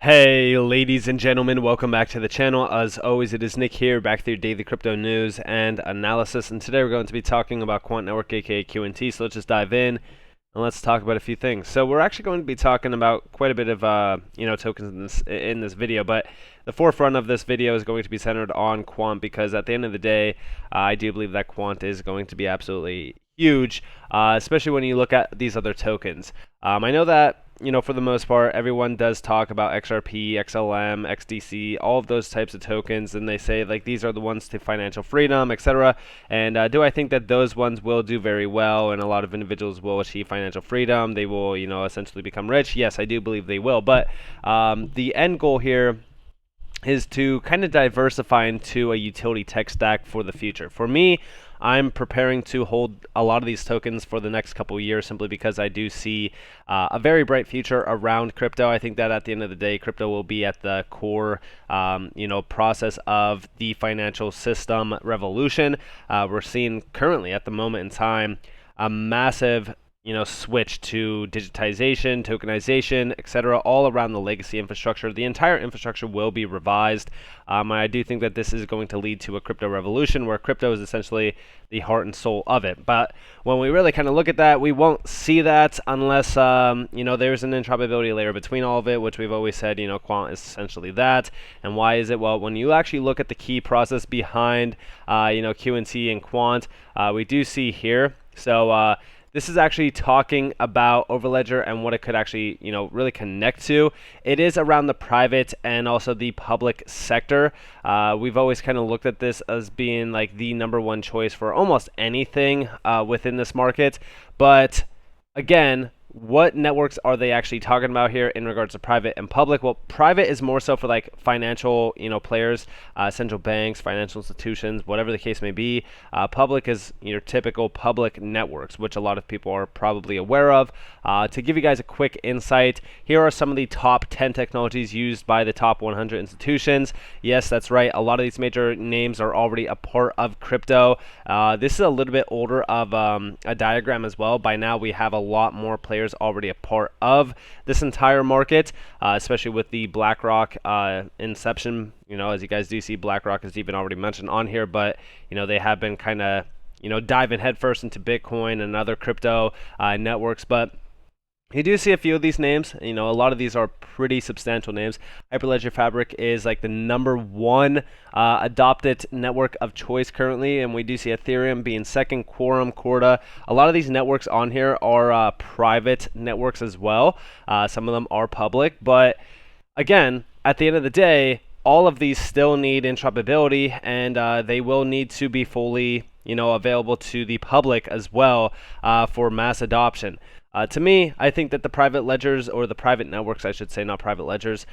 Hey ladies and gentlemen, welcome back to the channel. As always, it is Nick here, back with your daily crypto news and analysis, and today we're going to be talking about Quant Network, aka Q&T. So let's just dive in and let's talk about a few things. So we're actually going to be talking about quite a bit of tokens in this video, but the forefront of this video is going to be centered on Quant, because at the end of the day, I do believe that Quant is going to be absolutely huge, especially when you look at these other tokens. I know that for the most part, everyone does talk about XRP, XLM, XDC, all of those types of tokens, and they say like these are the ones to financial freedom, etc. And do I think that those ones will do very well, and a lot of individuals will achieve financial freedom? They will, essentially become rich. Yes, I do believe they will, but the end goal here is to kind of diversify into a utility tech stack for the future. For me, I'm preparing to hold a lot of these tokens for the next couple of years, simply because I do see a very bright future around crypto. I think that at the end of the day, crypto will be at the core process of the financial system revolution. We're seeing currently at the moment in time a massive switch to digitization, tokenization, etc., all around the legacy infrastructure. The entire infrastructure will be revised. I do think that this is going to lead to a crypto revolution, where crypto is essentially the heart and soul of it. But when we really kind of look at that, we won't see that unless there's an interoperability layer between all of it, which we've always said, Quant is essentially that. And why is it? Well, when you actually look at the key process behind Q&T and Quant, we do see here. So this is actually talking about Overledger and what it could actually, really connect to. It is around the private and also the public sector. We've always kind of looked at this as being like the #1 choice for almost anything within this market. But again, what networks are they actually talking about here in regards to private and public? Well, private is more so for like financial, players, central banks, financial institutions, whatever the case may be. Public is your typical public networks, which a lot of people are probably aware of. To give you guys a quick insight, here are some of the top 10 technologies used by the top 100 institutions. Yes, that's right. A lot of these major names are already a part of crypto. This is a little bit older of a diagram as well. By now, we have a lot more players already a part of this entire market, especially with the BlackRock inception. As you guys do see, BlackRock is even already mentioned on here, but they have been kind of diving headfirst into Bitcoin and other crypto networks. But you do see a few of these names. A lot of these are pretty substantial names. Hyperledger Fabric is like the #1 adopted network of choice currently, and we do see Ethereum being second, Quorum, Corda. A lot of these networks on here are private networks as well. Some of them are public, but again, at the end of the day, all of these still need interoperability, and they will need to be fully available to the public as well for mass adoption. To me, I think that the private ledgers, or the private networks, I should say, not private ledgers,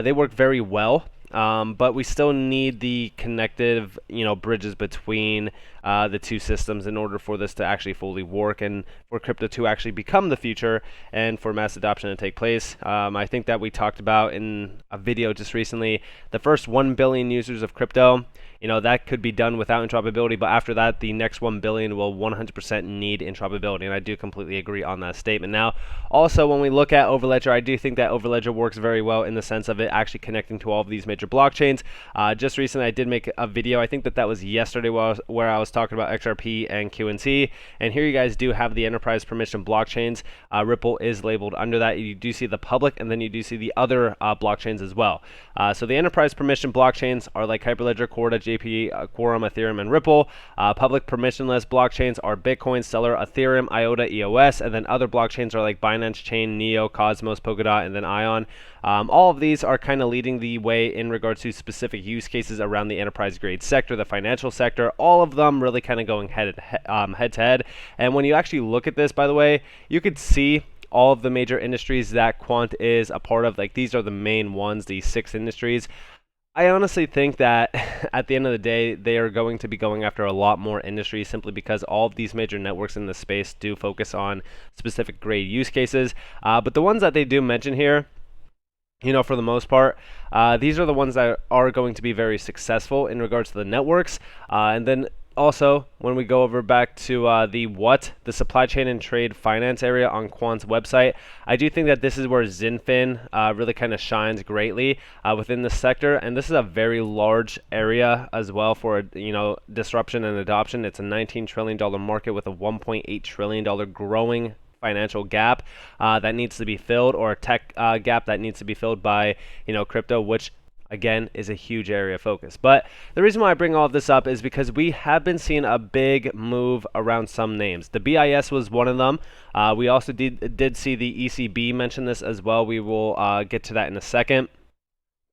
they work very well. But we still need the connective, bridges between the two systems in order for this to actually fully work, and for crypto to actually become the future, and for mass adoption to take place. I think that we talked about in a video just recently, the first 1 billion users of crypto. That could be done without interoperability, but after that, the next 1 billion will 100% need interoperability, and I do completely agree on that statement. Now, also, when we look at Overledger, I do think that Overledger works very well in the sense of it actually connecting to all of these major blockchains. Just recently, I did make a video, I think that was yesterday, where I was talking about XRP and Q&T, and here you guys do have the enterprise permission blockchains. Ripple is labeled under that. You do see the public, and then you do see the other blockchains as well. So the enterprise permission blockchains are like Hyperledger, Corda, JP, Quorum, Ethereum, and Ripple. Public permissionless blockchains are Bitcoin, Stellar, Ethereum, Iota, EOS, and then other blockchains are like Binance Chain, Neo, Cosmos, Polkadot, and then Ion. All of these are kind of leading the way in regards to specific use cases around the enterprise grade sector, the financial sector, all of them really kind of going head to head. And when you actually look at this, by the way, you could see all of the major industries that Quant is a part of. Like, these are the main ones, these 6 industries. I honestly think that at the end of the day, they are going to be going after a lot more industries, simply because all of these major networks in the space do focus on specific grade use cases. But the ones that they do mention here, for the most part, these are the ones that are going to be very successful in regards to the networks. And then also, when we go over back to the supply chain and trade finance area on Quant's website, I do think that this is where Zinfin really kind of shines greatly within the sector, and this is a very large area as well for disruption and adoption. It's a $19 trillion market with a $1.8 trillion growing financial gap that needs to be filled, or a tech gap that needs to be filled by crypto, which again is a huge area of focus. But the reason why I bring all of this up is because we have been seeing a big move around some names. The BIS was one of them. We also did see the ECB mention this as well. We will get to that in a second.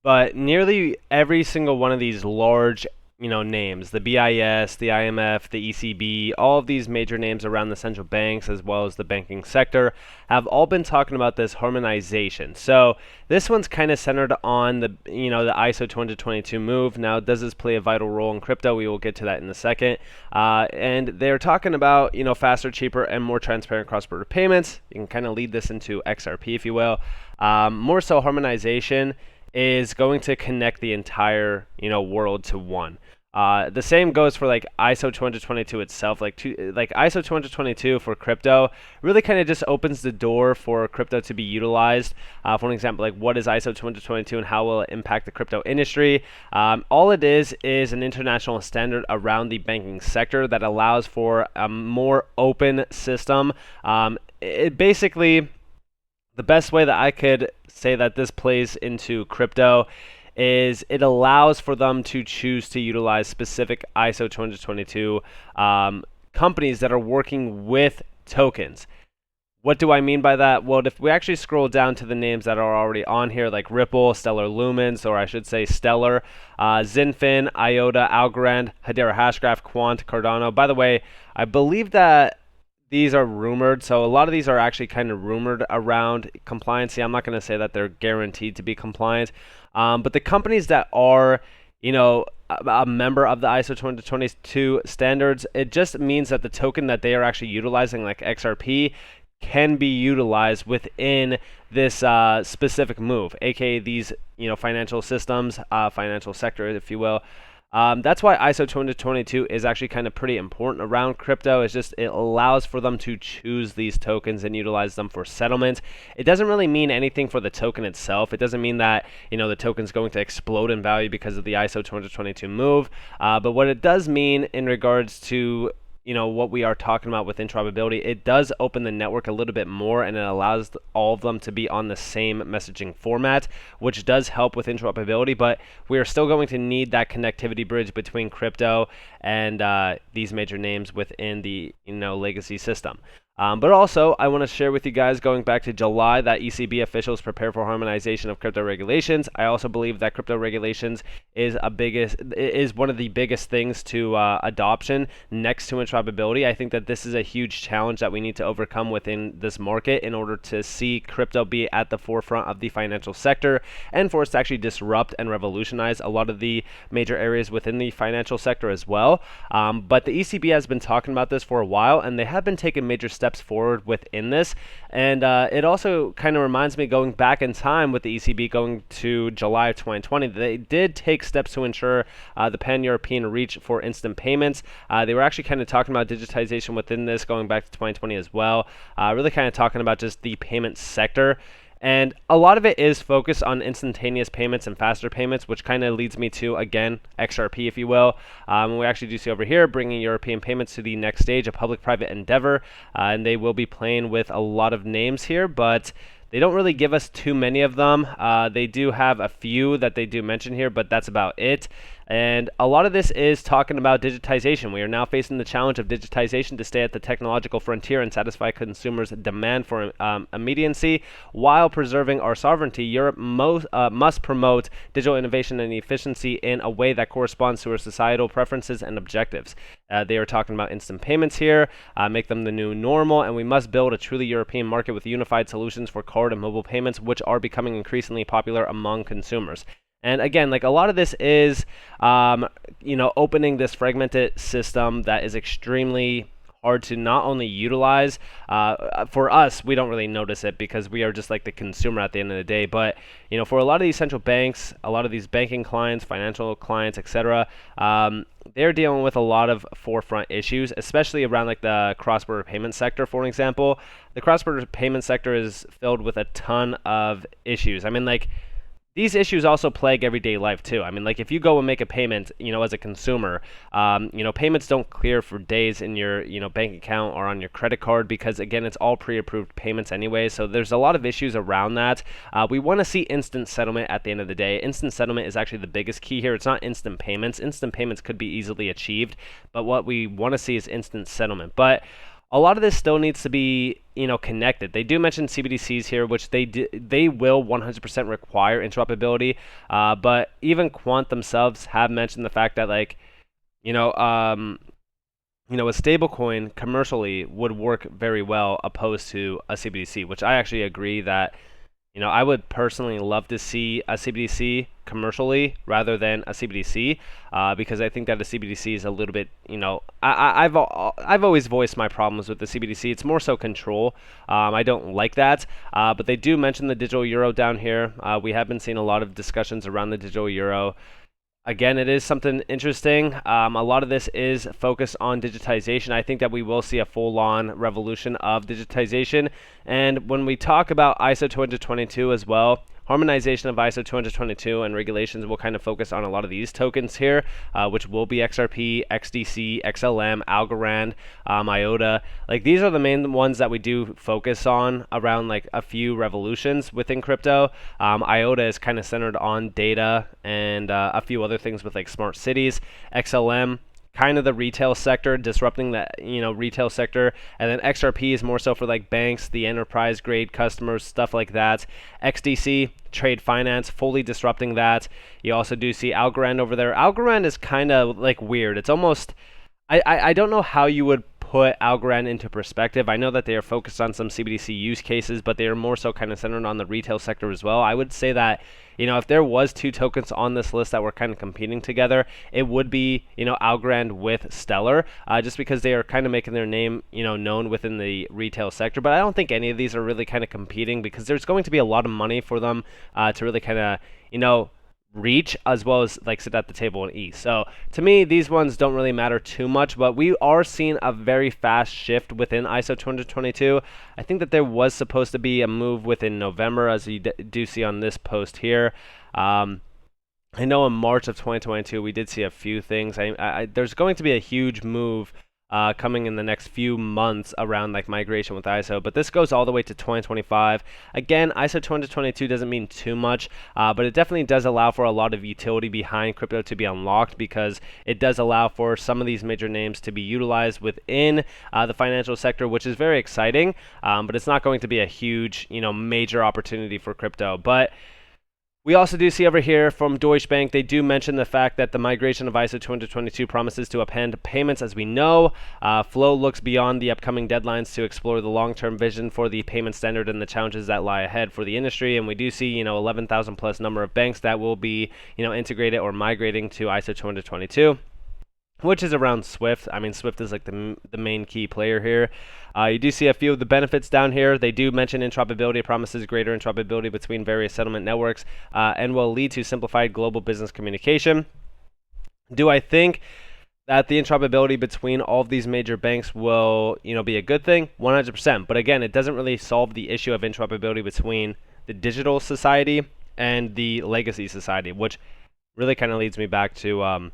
But nearly every single one of these large names, the BIS, the IMF, the ECB, all of these major names around the central banks as well as the banking sector have all been talking about this harmonization. So this one's kind of centered on the the ISO 20022 move. Now, does this play a vital role in crypto? We will get to that in a second. And they're talking about faster, cheaper, and more transparent cross-border payments. You can kind of lead this into XRP, if you will. More so, harmonization is going to connect the entire world to one. The same goes for like ISO 20022 itself. Like ISO 20022 for crypto really kind of just opens the door for crypto to be utilized. For an example, like what is ISO 20022 and how will it impact the crypto industry? All it is an international standard around the banking sector that allows for a more open system. It basically, the best way that I could say that this plays into crypto is it allows for them to choose to utilize specific ISO 20022 companies that are working with tokens. What do I mean by that? Well, if we actually scroll down to the names that are already on here, like Ripple, Stellar Lumens, or I should say Stellar, Zinfin, Iota, Algorand, Hedera Hashgraph, Quant, Cardano. By the way, I believe that these are rumored, so a lot of these are actually kind of rumored around compliance. I'm not going to say that they're guaranteed to be compliant, but the companies that are, a member of the ISO 20022 standards, it just means that the token that they are actually utilizing, like XRP, can be utilized within this specific move, aka these, financial systems, financial sector, if you will. That's why ISO 20022 is actually kind of pretty important around crypto. It's just, it allows for them to choose these tokens and utilize them for settlement. It doesn't really mean anything for the token itself. It doesn't mean that the token's going to explode in value because of the ISO 20022 move. But what it does mean in regards to what we are talking about with interoperability, it does open the network a little bit more, and it allows all of them to be on the same messaging format, which does help with interoperability. But we are still going to need that connectivity bridge between crypto and these major names within the legacy system. But also, I want to share with you guys, going back to July, that ECB officials prepare for harmonization of crypto regulations. I also believe that crypto regulations is one of the biggest things to adoption next to interoperability. I think that this is a huge challenge that we need to overcome within this market in order to see crypto be at the forefront of the financial sector, and for us to actually disrupt and revolutionize a lot of the major areas within the financial sector as well. But the ECB has been talking about this for a while, and they have been taking major steps forward within this. And it also kind of reminds me, going back in time with the ECB going to July of 2020, they did take steps to ensure the pan-European reach for instant payments. They were actually kind of talking about digitization within this going back to 2020 as well, really kind of talking about just the payment sector. And a lot of it is focused on instantaneous payments and faster payments, which kind of leads me to, again, XRP, if you will. We actually do see over here bringing European payments to the next stage, a public-private endeavor, and they will be playing with a lot of names here, but they don't really give us too many of them. They do have a few that they do mention here, but that's about it. And a lot of this is talking about digitization. We are now facing the challenge of digitization to stay at the technological frontier and satisfy consumers' demand for immediacy while preserving our sovereignty. Europe must promote digital innovation and efficiency in a way that corresponds to our societal preferences and objectives. They are talking about instant payments here, make them the new normal, and we must build a truly European market with unified solutions for card and mobile payments, which are becoming increasingly popular among consumers. And again, like, a lot of this is, opening this fragmented system that is extremely hard to not only utilize. For us, we don't really notice it because we are just like the consumer at the end of the day. But for a lot of these central banks, a lot of these banking clients, financial clients, etc., they're dealing with a lot of forefront issues, especially around like the cross-border payment sector. For example, the cross-border payment sector is filled with a ton of issues. I mean, like, these issues also plague everyday life too. I mean, like, if you go and make a payment, as a consumer, payments don't clear for days in your, bank account or on your credit card because, again, it's all pre-approved payments anyway. So there's a lot of issues around that. We want to see instant settlement at the end of the day. Instant settlement is actually the biggest key here. It's not instant payments. Instant payments could be easily achieved, but what we want to see is instant settlement. But a lot of this still needs to be, connected. They do mention CBDCs here, which they will 100% require interoperability. But even Quant themselves have mentioned the fact that, like, a stablecoin commercially would work very well opposed to a CBDC, which I actually agree that I would personally love to see a CBDC commercially rather than a CBDC, because I think that a CBDC is a little bit, I've always voiced my problems with the CBDC. It's more so control. I don't like that, but they do mention the digital euro down here. We have been seeing a lot of discussions around the digital euro. Again, it is something interesting. A lot of this is focused on digitization. I think that we will see a full-on revolution of digitization. And when we talk about ISO 222 as well, harmonization of ISO 222 and regulations will kind of focus on a lot of these tokens here, which will be XRP, XDC, XLM, Algorand, Iota. Like, these are the main ones that we do focus on around like a few revolutions within crypto. Iota is kind of centered on data and a few other things with like smart cities. XLM, kind of the retail sector, disrupting the retail sector, and then XRP is more so for like banks, the enterprise grade customers, stuff like that. XDC, trade finance, fully disrupting that. You also do see Algorand over there. Algorand is kind of like weird. It's almost, I don't know how you would put Algorand into perspective. I know that they are focused on some CBDC use cases, but they are more so kind of centered on the retail sector as well. I would say that, if there was two tokens on this list that were kind of competing together, it would be, Algorand with Stellar, just because they are kind of making their name, known within the retail sector. But I don't think any of these are really kind of competing because there's going to be a lot of money for them to really kind of, reach, as well as like sit at the table and eat. So to me, these ones don't really matter too much, but we are seeing a very fast shift within ISO 222. I think that there was supposed to be a move within November, as you do see on this post here. I know in March of 2022 we did see a few things. There's going to be a huge move coming in the next few months around like migration with ISO, but this goes all the way to 2025. Again, ISO 2022 doesn't mean too much, but it definitely does allow for a lot of utility behind crypto to be unlocked, because it does allow for some of these major names to be utilized within the financial sector, which is very exciting, but it's not going to be a huge, major opportunity for crypto. But we also do see over here from Deutsche Bank, they do mention the fact that the migration of ISO 222 promises to append payments. As we know, Flow looks beyond the upcoming deadlines to explore the long-term vision for the payment standard and the challenges that lie ahead for the industry. And we do see, 11,000 plus number of banks that will be, integrated or migrating to ISO 222. Which is around Swift. I mean, Swift is like the main key player here. You do see a few of the benefits down here. They do mention interoperability promises greater interoperability between various settlement networks and will lead to simplified global business communication. Do I think that the interoperability between all of these major banks will, be a good thing? 100%. But again, it doesn't really solve the issue of interoperability between the digital society and the legacy society, which really kind of leads me back to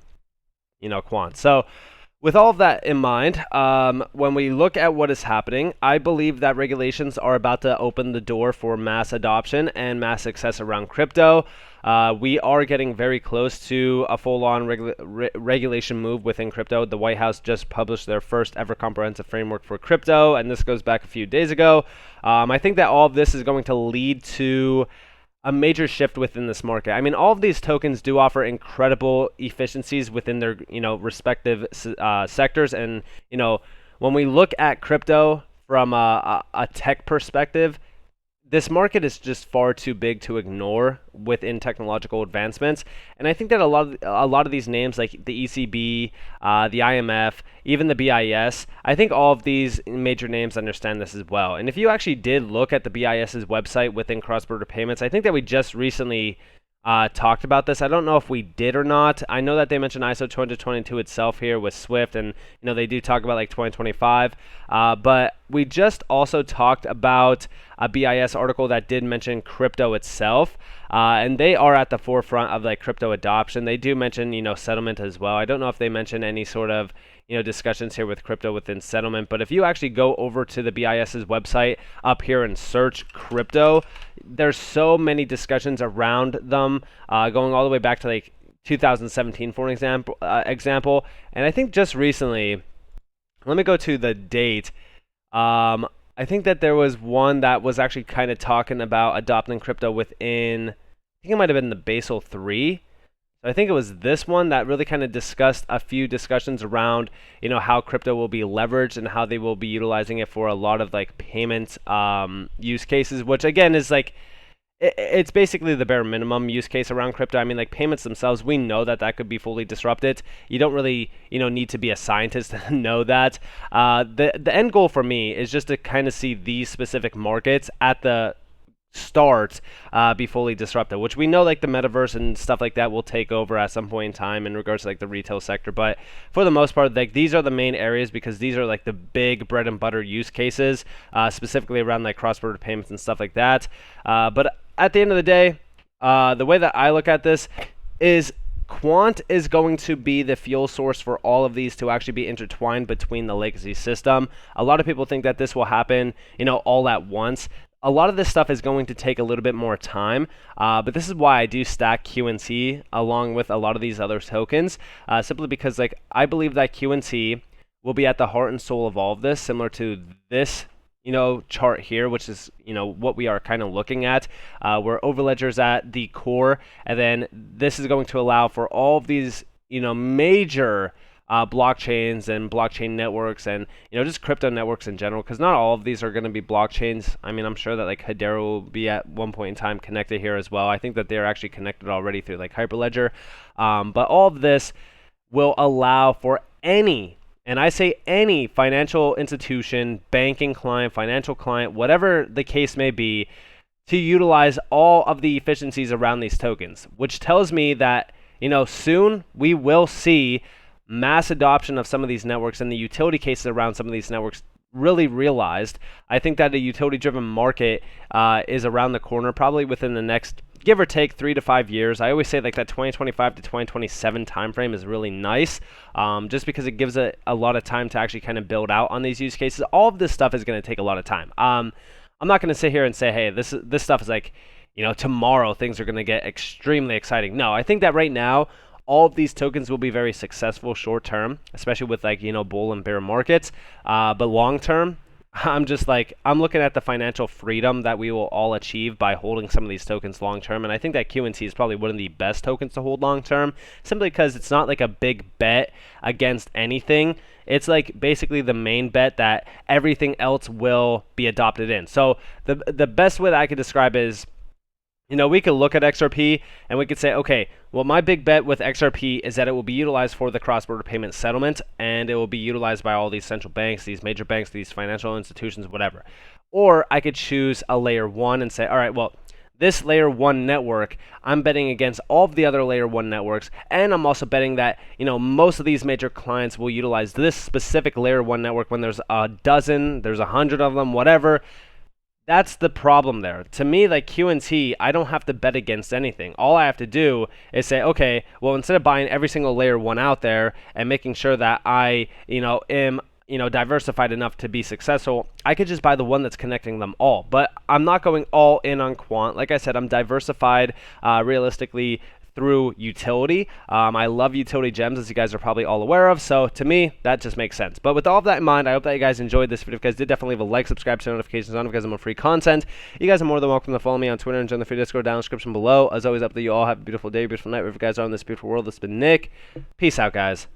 Quant. So with all of that in mind, when we look at what is happening, I believe that regulations are about to open the door for mass adoption and mass success around crypto. We are getting very close to a full-on regulation move within crypto. The White House just published their first ever comprehensive framework for crypto, and this goes back a few days ago. I think that all of this is going to lead to a major shift within this market. I mean, all of these tokens do offer incredible efficiencies within their, respective sectors. And, when we look at crypto from a tech perspective, this market is just far too big to ignore within technological advancements. And I think that a lot of these names like the ECB, the IMF, even the BIS, I think all of these major names understand this as well. And if you actually did look at the BIS's website within cross-border payments, I think that we just recently talked about this. I don't know if we did or not. I know that they mentioned ISO 20022 itself here with Swift, and they do talk about like 2025. But we just also talked about a BIS article that did mention crypto itself, and they are at the forefront of like crypto adoption. They do mention settlement as well. I don't know if they mention any sort of discussions here with crypto within settlement. But if you actually go over to the BIS's website up here and search crypto, there's so many discussions around them, going all the way back to like 2017, for an example. And I think just recently, let me go to the date. I think that there was one that was actually kind of talking about adopting crypto within, I think it might have been the Basel III. I think it was this one that really kind of discussed a few discussions around, how crypto will be leveraged and how they will be utilizing it for a lot of like payment use cases, which again is like, it's basically the bare minimum use case around crypto. I mean, like payments themselves, we know that could be fully disrupted. You don't really, need to be a scientist to know that. The end goal for me is just to kind of see these specific markets at the start be fully disrupted, which we know like the metaverse and stuff like that will take over at some point in time in regards to like the retail sector. But for the most part, like these are the main areas because these are like the big bread and butter use cases, specifically around like cross-border payments and stuff like that. But at the end of the day, the way that I look at this is Quant is going to be the fuel source for all of these to actually be intertwined between the legacy system. A lot of people think that this will happen, all at once. A lot of this stuff is going to take a little bit more time, but this is why I do stack QNT along with a lot of these other tokens, simply because like I believe that QNT will be at the heart and soul of all of this, similar to this chart here, which is what we are kind of looking at, where Overledger's at the core, and then this is going to allow for all of these major blockchains and blockchain networks and just crypto networks in general, because not all of these are going to be blockchains. I mean, I'm sure that like Hedera will be at one point in time connected here as well. I think that they're actually connected already through like Hyperledger, but all of this will allow for any, and I say any, financial institution, banking client, financial client, whatever the case may be, to utilize all of the efficiencies around these tokens, which tells me that soon we will see mass adoption of some of these networks and the utility cases around some of these networks really realized. I think that a utility-driven market is around the corner, probably within the next, give or take, 3 to 5 years. I always say like that 2025 to 2027 timeframe is really nice, just because it gives a lot of time to actually kind of build out on these use cases. All of this stuff is going to take a lot of time. I'm not going to sit here and say, hey, this stuff is like, tomorrow things are going to get extremely exciting. No, I think that right now, all of these tokens will be very successful short term, especially with like, bull and bear markets. But long term, I'm looking at the financial freedom that we will all achieve by holding some of these tokens long term. And I think that QNT is probably one of the best tokens to hold long term, simply because it's not like a big bet against anything. It's like basically the main bet that everything else will be adopted in. So the best way that I could describe is, we could look at XRP and we could say, okay, well, my big bet with XRP is that it will be utilized for the cross-border payment settlement, and it will be utilized by all these central banks, these major banks, these financial institutions, whatever. Or I could choose a layer 1 and say, all right, well, this layer 1 network, I'm betting against all of the other layer 1 networks, and I'm also betting that, most of these major clients will utilize this specific layer 1 network when there's a dozen, there's 100 of them, whatever. That's the problem there. To me, like QNT, I don't have to bet against anything. All I have to do is say, okay, well, instead of buying every single layer 1 out there and making sure that I, am, diversified enough to be successful, I could just buy the one that's connecting them all. But I'm not going all in on Quant. Like I said, I'm diversified realistically through utility. I love utility gems, as you guys are probably all aware of, so to me, that just makes sense. But with all of that in mind, I hope that you guys enjoyed this video. If you guys did, definitely leave a like, subscribe, turn notifications on if you guys want more free content. You guys are more than welcome to follow me on Twitter and join the free Discord down in the description below. As always, up to you all. Have a beautiful day, beautiful night, wherever you guys are in this beautiful world. This has been Nick. Peace out, guys.